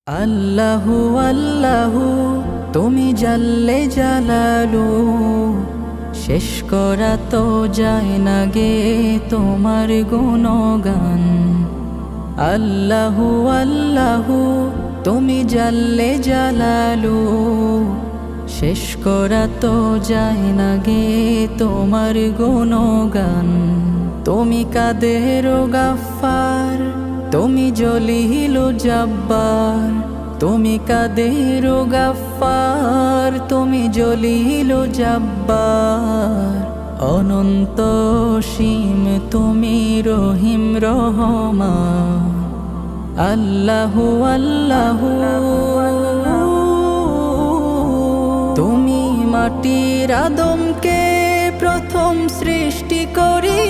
আল্লাহু আল্লাহু তুমি জাল্লে জালালু, শেষ করা তো যায় না গে তোমার গুণগান। আল্লাহু আল্লাহু তুমি জাল্লে জালালু, শেষ করা তো যায় না গে তোমার গুণগান। তুমি কাদের গাফফার, তুমি জলিল জব্বার, তুমি কাদের গাফফার, তুমি জলিল জব্বার। অনন্ত সীম তুমি রহিম রহমান। আল্লাহু আল্লাহু তুমি মাটির আদমকে প্রথম সৃষ্টি করি